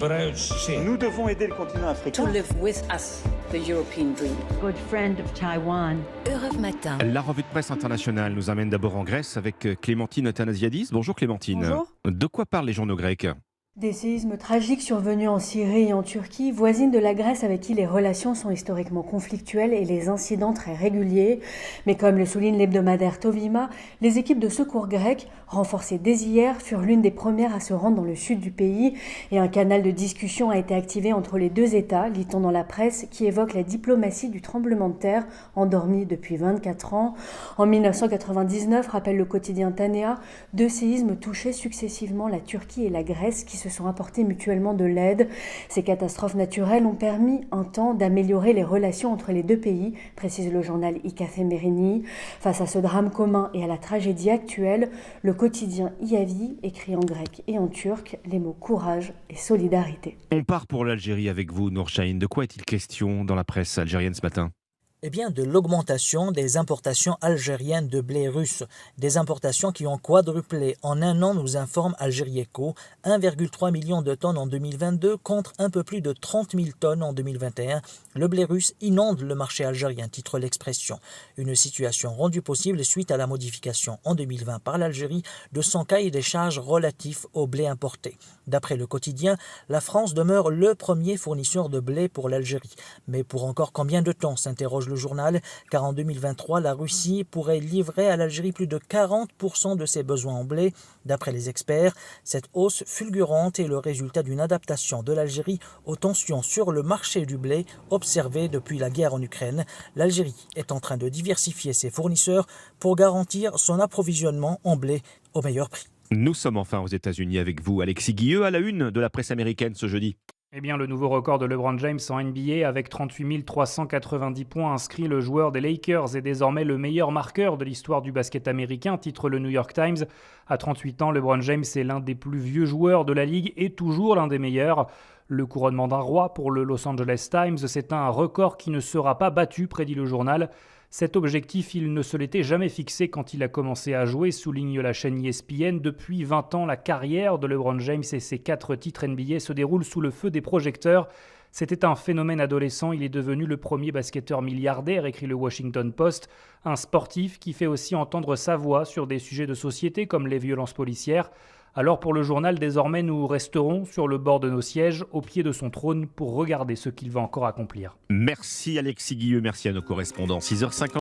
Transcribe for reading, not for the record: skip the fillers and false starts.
Nous devons aider le continent africain. To live with us, the European dream. Good friend of Taiwan. Europe Matin. La revue de presse internationale nous amène d'abord en Grèce avec Clémentine Athanasiadis. Bonjour Clémentine. Bonjour. De quoi parlent les journaux grecs ? Des séismes tragiques survenus en Syrie et en Turquie, voisines de la Grèce avec qui les relations sont historiquement conflictuelles et les incidents très réguliers. Mais comme le souligne l'hebdomadaire Tovima, les équipes de secours grecques, renforcées dès hier, furent l'une des premières à se rendre dans le sud du pays et un canal de discussion a été activé entre les deux États, lit-on dans la presse, qui évoque la diplomatie du tremblement de terre endormi depuis 24 ans. En 1999, rappelle le quotidien Tanea, 2 séismes touchaient successivement la Turquie et la Grèce qui se sont apportés mutuellement de l'aide. Ces catastrophes naturelles ont permis un temps d'améliorer les relations entre les deux pays, précise le journal Ikafe Merini. Face à ce drame commun et à la tragédie actuelle, le quotidien Iavi écrit en grec et en turc les mots courage et solidarité. On part pour l'Algérie avec vous, Nour Chahine. De quoi est-il question dans la presse algérienne ce matin ? Eh bien, de l'augmentation des importations algériennes de blé russe. Des importations qui ont quadruplé en un an, nous informe Algérie Echo. 1,3 million de tonnes en 2022 contre un peu plus de 30 000 tonnes en 2021. Le blé russe inonde le marché algérien, titre l'Expression. Une situation rendue possible suite à la modification en 2020 par l'Algérie de son cahier des charges relatif au blé importé. D'après le quotidien, la France demeure le premier fournisseur de blé pour l'Algérie. Mais pour encore combien de temps, s'interroge le journal, car en 2023, la Russie pourrait livrer à l'Algérie plus de 40% de ses besoins en blé. D'après les experts, cette hausse fulgurante est le résultat d'une adaptation de l'Algérie aux tensions sur le marché du blé observées depuis la guerre en Ukraine. L'Algérie est en train de diversifier ses fournisseurs pour garantir son approvisionnement en blé au meilleur prix. Nous sommes enfin aux États-Unis avec vous, Alexis Guilleux, à la une de la presse américaine ce jeudi. Eh bien, le nouveau record de LeBron James en NBA avec 38 390 points inscrits, le joueur des Lakers est désormais le meilleur marqueur de l'histoire du basket américain, titre le New York Times. À 38 ans, LeBron James est l'un des plus vieux joueurs de la ligue et toujours l'un des meilleurs. Le couronnement d'un roi pour le Los Angeles Times, c'est un record qui ne sera pas battu, prédit le journal. Cet objectif, il ne se l'était jamais fixé quand il a commencé à jouer, souligne la chaîne ESPN. Depuis 20 ans, la carrière de LeBron James et ses 4 titres NBA se déroule sous le feu des projecteurs. C'était un phénomène adolescent, il est devenu le premier basketteur milliardaire, écrit le Washington Post. Un sportif qui fait aussi entendre sa voix sur des sujets de société comme les violences policières. Alors pour le journal, désormais, nous resterons sur le bord de nos sièges, au pied de son trône, pour regarder ce qu'il va encore accomplir. Merci Alexis Guilleux, merci à nos correspondants. 6h50.